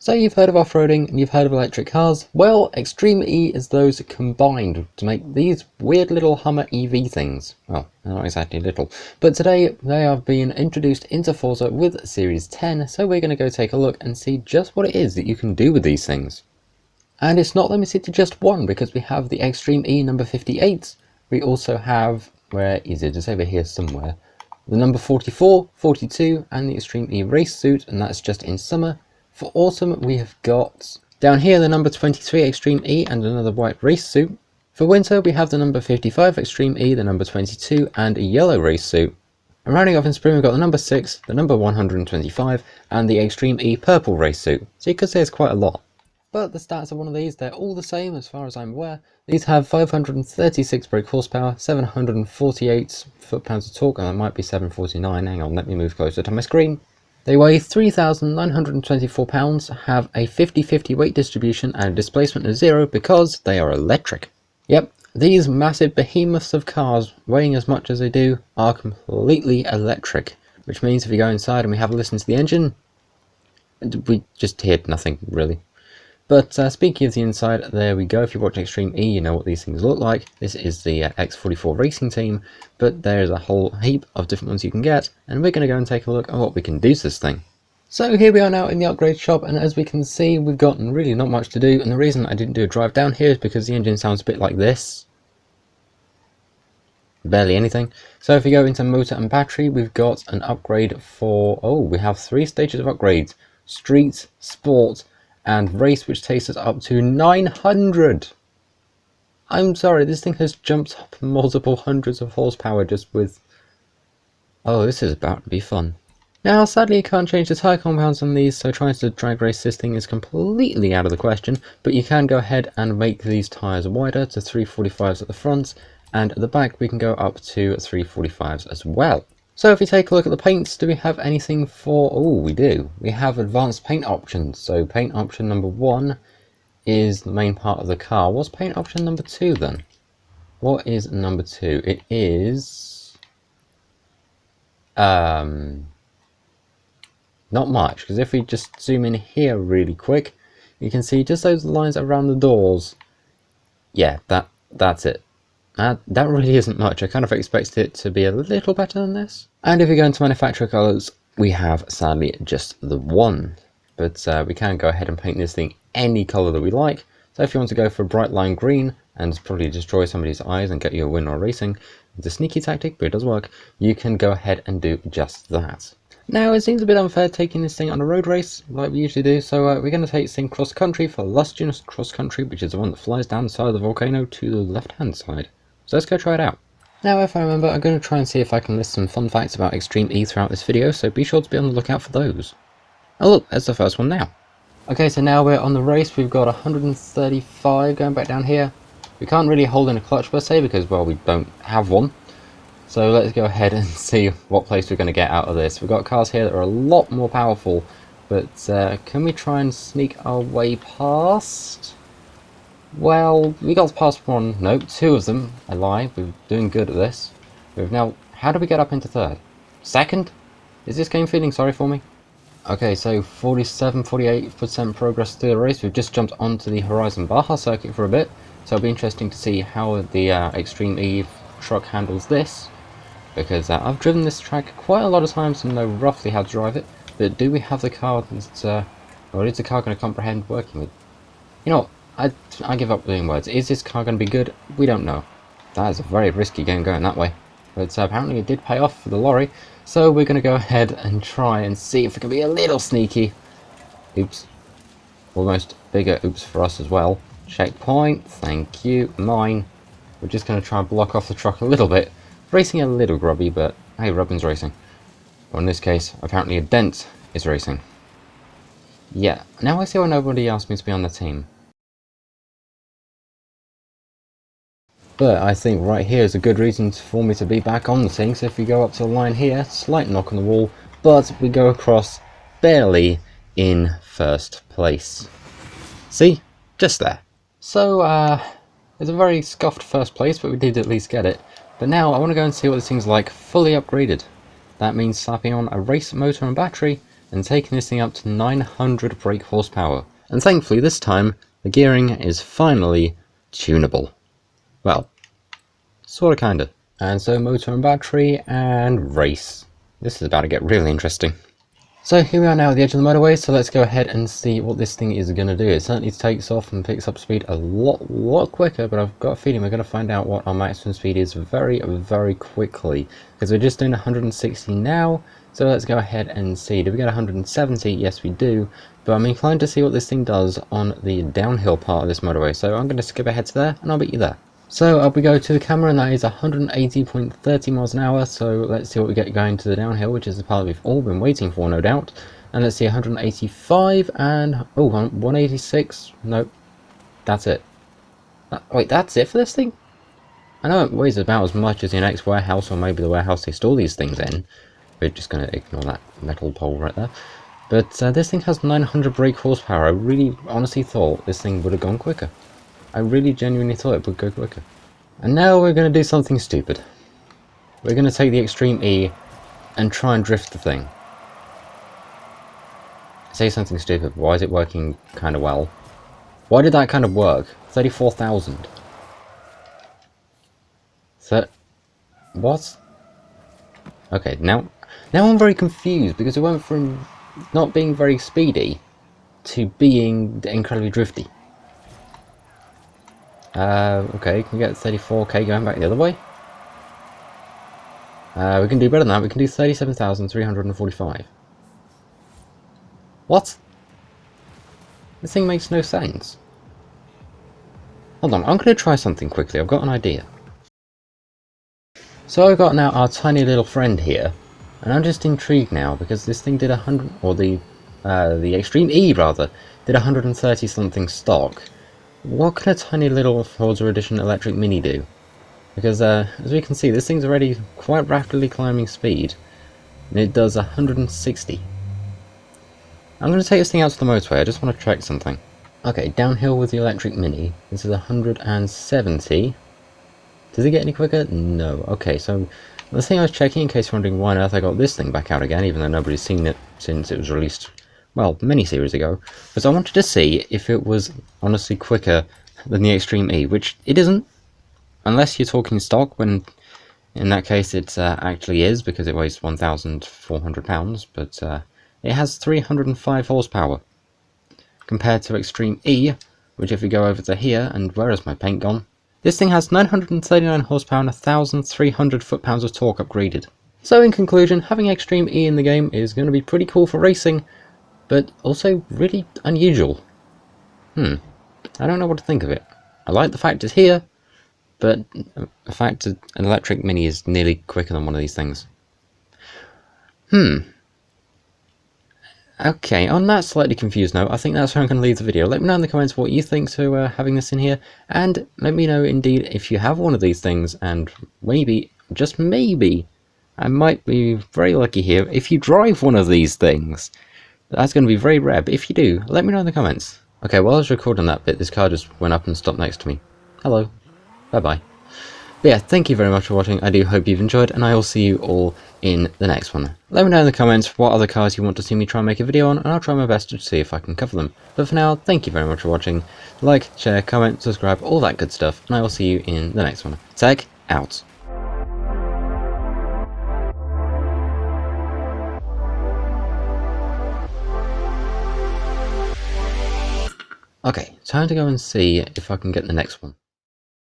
So you've heard of off-roading and you've heard of electric cars. Well, Extreme E is those combined to make these weird little Hummer EV things. Well, they're not exactly little. But today they are being introduced into Forza with Series 10, so we're going to go take a look and see just what it is that you can do with these things. And it's not limited to just one, because we have the Extreme E number 58. We also have, where is it? It's over here somewhere. The number 44, 42, and the Extreme E race suit, and that's just in summer. For autumn, we have got down here the number 23 Extreme E and another white race suit. For winter, we have the number 55 Extreme E, the number 22, and a yellow race suit. And rounding off in spring, we've got the number 6, the number 125, and the Extreme E purple race suit. So you could say it's quite a lot. But the stats of one of these, they're all the same as far as I'm aware. These have 536 brake horsepower, 748 foot-pounds of torque, and that might be 749. Hang on, let me move closer to my screen. They weigh 3,924 pounds, have a 50-50 weight distribution and a displacement of 0 because they are electric. Yep, these massive behemoths of cars, weighing as much as they do, are completely electric. Which means if we go inside and we have a listen to the engine, we just hear nothing really. But speaking of the inside, there we go. If you watch Extreme E, you know what these things look like. This is the X44 racing team, but there's a whole heap of different ones you can get, and we're going to go and take a look at what we can do to this thing. So here we are now in the upgrade shop, and as we can see, we've got really not much to do, and the reason I didn't do a drive down here is because the engine sounds a bit like this. Barely anything. So if we go into motor and battery, we've got an upgrade for, we have 3 stages of upgrades. Street, Sport, and race, which takes us up to 900. I'm sorry, this thing has jumped up multiple hundreds of horsepower just with... Oh, this is about to be fun. Now, sadly, you can't change the tyre compounds on these, so trying to drag race this thing is completely out of the question, but you can go ahead and make these tyres wider to 345s at the front, and at the back we can go up to 345s as well. So if we take a look at the paints, do we have anything for... Oh, we do. We have advanced paint options. So paint option number 1 is the main part of the car. What's paint option number 2 then? What is number 2? It is... not much, because if we just zoom in here really quick, you can see just those lines around the doors. Yeah, that's it. That really isn't much. I kind of expected it to be a little better than this. And if we go into manufacturer colours, we have sadly just the one. But we can go ahead and paint this thing any colour that we like. So if you want to go for a bright lime green and probably destroy somebody's eyes and get you a win or racing, it's a sneaky tactic, but it does work, you can go ahead and do just that. Now, it seems a bit unfair taking this thing on a road race, like we usually do, so we're going to take this thing cross-country for Lustious Cross-Country, which is the one that flies down the side of the volcano to the left-hand side. So let's go try it out. Now, if I remember, I'm going to try and see if I can list some fun facts about Extreme E throughout this video, so be sure to be on the lookout for those. Oh look, there's the first one now. Okay, so now we're on the race. We've got 135 going back down here. We can't really hold in a clutch per se because, well, we don't have one. So let's go ahead and see what place we're going to get out of this. We've got cars here that are a lot more powerful, but can we try and sneak our way past? Well, we got past one, no, 2 of them. I lie, we're doing good at this. We've now, how do we get up into 3rd? 2nd? Is this game feeling sorry for me? Okay, so 47-48% progress through the race. We've just jumped onto the Horizon Baja circuit for a bit, so it'll be interesting to see how the Extreme E truck handles this, because I've driven this track quite a lot of times and know roughly how to drive it, but do we have the car that, or is the car going to comprehend working with? You know what? I give up doing words. Is this car going to be good? We don't know. That is a very risky game going that way. But apparently it did pay off for the lorry. So we're going to go ahead and try and see if it can be a little sneaky. Oops. Almost bigger oops for us as well. Checkpoint. Thank you. Mine. We're just going to try and block off the truck a little bit. Racing a little grubby, but hey, Robin's racing. Or in this case, apparently a dent is racing. Yeah. Now I see why nobody asked me to be on the team. But I think right here is a good reason for me to be back on the thing. So if we go up to the line here, slight knock on the wall, but we go across barely in 1st place. See? Just there. So, it's a very scuffed 1st place, but we did at least get it. But now I want to go and see what this thing's like fully upgraded. That means slapping on a race motor and battery and taking this thing up to 900 brake horsepower. And thankfully this time, the gearing is finally tunable. Well, sorta kinda. And so motor and battery and race. This is about to get really interesting. So here we are now at the edge of the motorway, so let's go ahead and see what this thing is going to do. It certainly takes off and picks up speed a lot quicker, but I've got a feeling we're going to find out what our maximum speed is very quickly. Because we're just doing 160 now, so let's go ahead and see. Do we get 170? Yes we do, but I'm inclined to see what this thing does on the downhill part of this motorway, so I'm going to skip ahead to there and I'll meet you there. So up we go to the camera, and that is 180.30 miles an hour, so let's see what we get going to the downhill, which is the part we've all been waiting for, no doubt. And let's see, 185 and, oh, 186, nope, that's it. Wait, that's it for this thing? I know it weighs about as much as your next warehouse, or maybe the warehouse they store these things in. We're just going to ignore that metal pole right there. But this thing has 900 brake horsepower. I really honestly thought this thing would have gone quicker. I really genuinely thought it would go quicker. And now we're going to do something stupid. We're going to take the Extreme E and try and drift the thing. I say something stupid, why is it working kind of well? Why did that kind of work? 34,000. So, what? Okay, now I'm very confused because it went from not being very speedy to being incredibly drifty. Okay, can we get 34k going back the other way? We can do better than that, we can do 37,345. What? This thing makes no sense. Hold on, I'm going to try something quickly, I've got an idea. So I've got now our tiny little friend here, and I'm just intrigued now because this thing did 100, or the Extreme E rather, did 130 something stock. What can a tiny little Forza Edition electric mini do? Because as we can see, this thing's already quite rapidly climbing speed, and it does 160. I'm going to take this thing out to the motorway, I just want to check something. Okay, downhill with the electric mini, this is 170. Does it get any quicker? No. Okay, so the thing I was checking, in case you're wondering why on earth I got this thing back out again, even though nobody's seen it since it was released, well, many series ago, was I wanted to see if it was honestly quicker than the Extreme E, which it isn't, unless you're talking stock, when in that case it actually is, because it weighs 1,400 pounds, but it has 305 horsepower, compared to Extreme E, which if we go over to here, and where is my paint gone? This thing has 939 horsepower and 1,300 foot-pounds of torque upgraded. So in conclusion, having Extreme E in the game is going to be pretty cool for racing, but also really unusual. I don't know what to think of it. I like the fact it's here, but the fact that an electric mini is nearly quicker than one of these things. Okay, on that slightly confused note, I think that's where I'm going to leave the video. Let me know in the comments what you think to having this in here, and let me know indeed if you have one of these things, and maybe, just maybe, I might be very lucky here if you drive one of these things. That's going to be very rare, but if you do, let me know in the comments. Okay, while I was recording that bit, this car just went up and stopped next to me. Hello. Bye-bye. But yeah, thank you very much for watching. I do hope you've enjoyed, and I will see you all in the next one. Let me know in the comments what other cars you want to see me try and make a video on, and I'll try my best to see if I can cover them. But for now, thank you very much for watching. Like, share, comment, subscribe, all that good stuff, and I will see you in the next one. Tech out. Okay, time to go and see if I can get the next one.